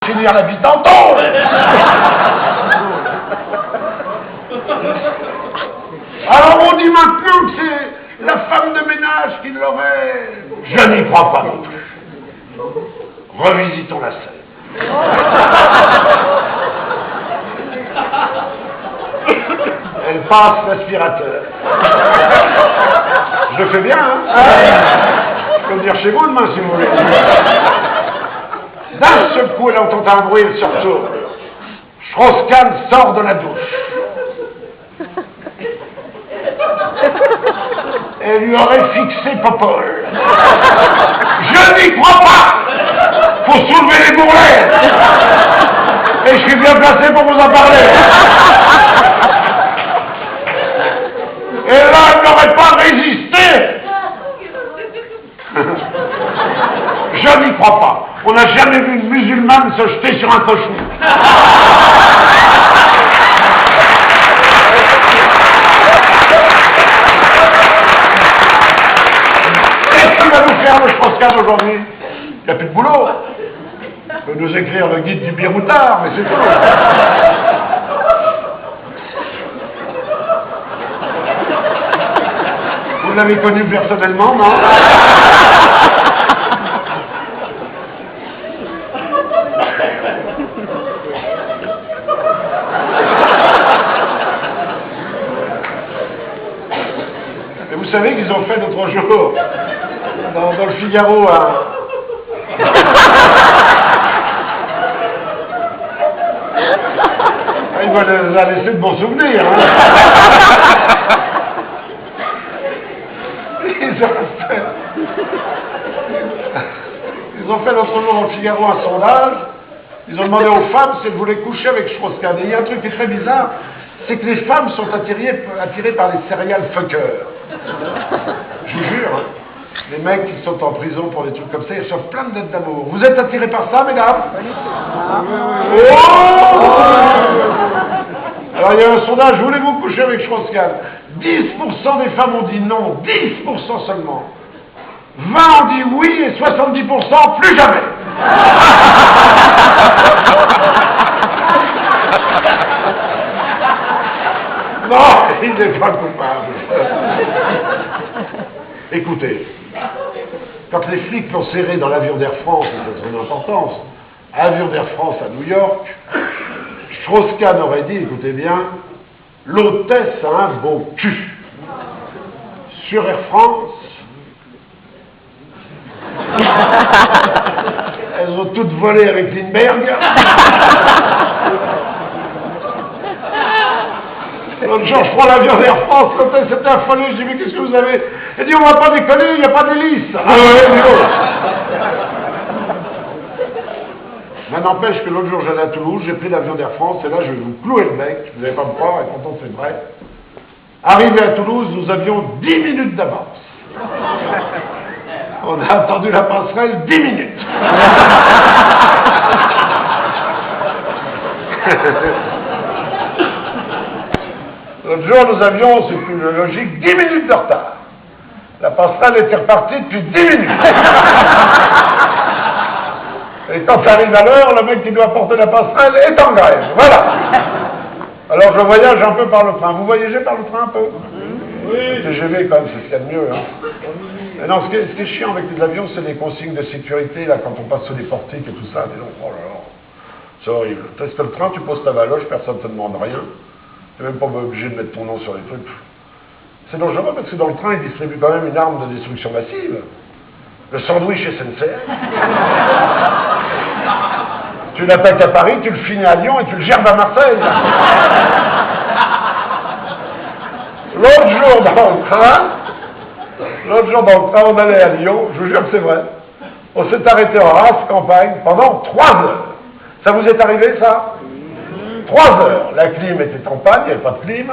finir la vie tantôt. Alors on dit maintenant que c'est la femme de ménage qui l'aurait. Je n'y crois pas non plus. Revisitons la scène. Elle passe l'aspirateur. Je le fais bien, hein? Je peux venir chez vous demain si vous voulez. D'un seul coup, elle entend un bruit, elle se retourne. Strauss-Kahn sort de la douche. Elle lui aurait fixé Popol. Je n'y crois pas! Faut soulever les bourrelets! Et je suis bien placé pour vous en parler! Et là, elle n'aurait pas résisté! Je n'y crois pas. On n'a jamais vu une musulmane se jeter sur un cochon. Qu'est-ce qu'il va nous faire le Strauss-Kahn aujourd'hui? Il n'y a plus de boulot. Il peut nous écrire le guide du biroutard, mais c'est tout. Vous l'avez connu personnellement, non? Et vous savez qu'ils ont fait l'autre jour, dans le Figaro, il va les a laissé de bons souvenirs, hein. Ils ont fait l'autre jour dans le Figaro un sondage. Ils ont demandé aux femmes si elles voulaient coucher avec Strauss-Kahn. Et il y a un truc qui est très bizarre, c'est que les femmes sont attirées par les serial fuckers. Je vous jure, hein. Les mecs qui sont en prison pour des trucs comme ça, ils reçoivent plein de dettes d'amour. Vous êtes attirés par ça, mesdames? Oh! Alors il y a un sondage, voulez-vous coucher avec Strauss-Kahn? 10% des femmes ont dit non, 10% seulement. 20 ont dit oui et 70% plus jamais. Non, il n'est pas coupable. Écoutez, quand les flics l'ont serré dans l'avion d'Air France, c'est son importance, avion d'Air France à New York, Strauss-Kahn aurait dit, écoutez bien, l'hôtesse a un beau cul. Sur Air France, elles ont toutes volé avec Lindbergh. L'autre jour, je prends l'avion d'Air France, l'hôtesse était affolée, je dis, mais qu'est-ce que vous avez? Elle dit, on va pas déconner, il n'y a pas d'hélice. Ah ouais, dis donc. Mais n'empêche que l'autre jour, j'allais à Toulouse, j'ai pris l'avion d'Air France, et là, je vais vous clouer le bec, vous n'allez pas me croire, et pourtant c'est vrai. Arrivé à Toulouse, nous avions 10 minutes d'avance. On a attendu la passerelle 10 minutes. L'autre jour, nous avions, c'est plus logique, 10 minutes de retard. La passerelle était repartie depuis 10 minutes. Et quand ça arrive à l'heure, le mec qui doit porter la passerelle est en grève. Voilà. Alors je voyage un peu par le train. Vous voyagez par le train un peu? Oui. Le TGV, quand même, c'est ce qu'il y a de mieux. Hein. Mais non, ce qui est chiant avec les avions, c'est les consignes de sécurité, là, quand on passe sous les portiques et tout ça. Mais non, oh là là, c'est horrible. Teste le train, tu poses ta valoche, personne ne te demande rien. Tu n'es même pas obligé de mettre ton nom sur les trucs. C'est dangereux parce que dans le train, ils distribuent quand même une arme de destruction massive. Le sandwich SNCF. Tu l'attaques à Paris, tu le finis à Lyon et tu le gerbes à Marseille. L'autre jour dans le train, on allait à Lyon, je vous jure que c'est vrai. On s'est arrêté en race campagne pendant 3 heures. Ça vous est arrivé, ça? 3 heures. La clim était en panne, il n'y avait pas de clim.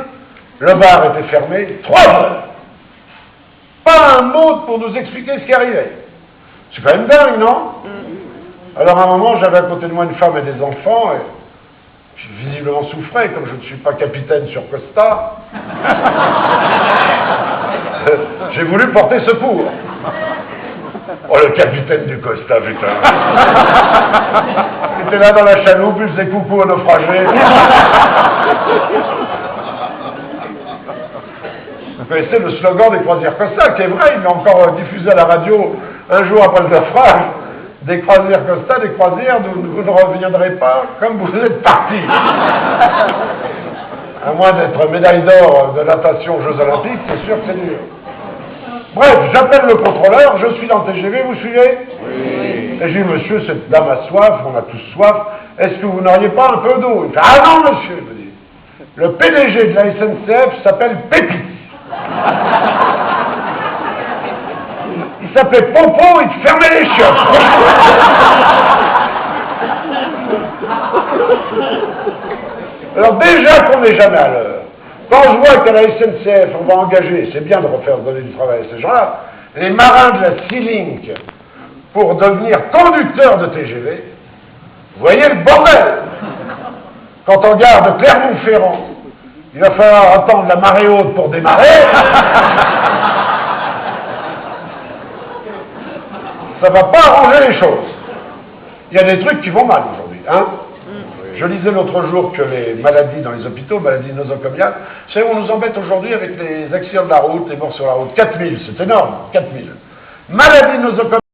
Le bar était fermé. 3 heures. Pas un mot pour nous expliquer ce qui arrivait. C'est quand même dingue, non? Alors à un moment, j'avais à côté de moi une femme et des enfants, et je visiblement souffrais, comme je ne suis pas capitaine sur Costa. J'ai voulu porter secours. Oh, le capitaine du Costa, putain. J'étais là dans la chaloupe, je faisais coucou aux naufragés. Vous connaissez le slogan des croisières Costa, qui est vrai, il est encore diffusé à la radio un jour après le naufrage. Des croisières Costa, des croisières d'où vous ne reviendrez pas comme vous êtes partis. À moins d'être médaille d'or de natation aux Jeux Olympiques, c'est sûr que c'est dur. Bref, j'appelle le contrôleur, je suis dans le TGV, vous suivez? Oui. Et je dis, monsieur, cette dame a soif, on a tous soif, est-ce que vous n'auriez pas un peu d'eau? Il fait, ah non, monsieur, il me dit. Le PDG de la SNCF s'appelle Pépite. Il s'appelait Popo, il te fermait les chiottes. Alors déjà qu'on n'est jamais à l'heure, quand je vois qu'à la SNCF, on va engager, c'est bien de refaire donner du travail à ces gens-là, les marins de la Sea-Link pour devenir conducteurs de TGV, vous voyez le bordel. Quand on garde Clermont-Ferrand, il va falloir attendre la marée haute pour démarrer. Ça va pas arranger les choses. Il y a des trucs qui vont mal aujourd'hui, hein. Je lisais l'autre jour que les maladies dans les hôpitaux, maladies nosocomiales, vous savez, on nous embête aujourd'hui avec les accidents de la route, les morts sur la route. 4000, c'est énorme, 4000. Maladies nosocomiales.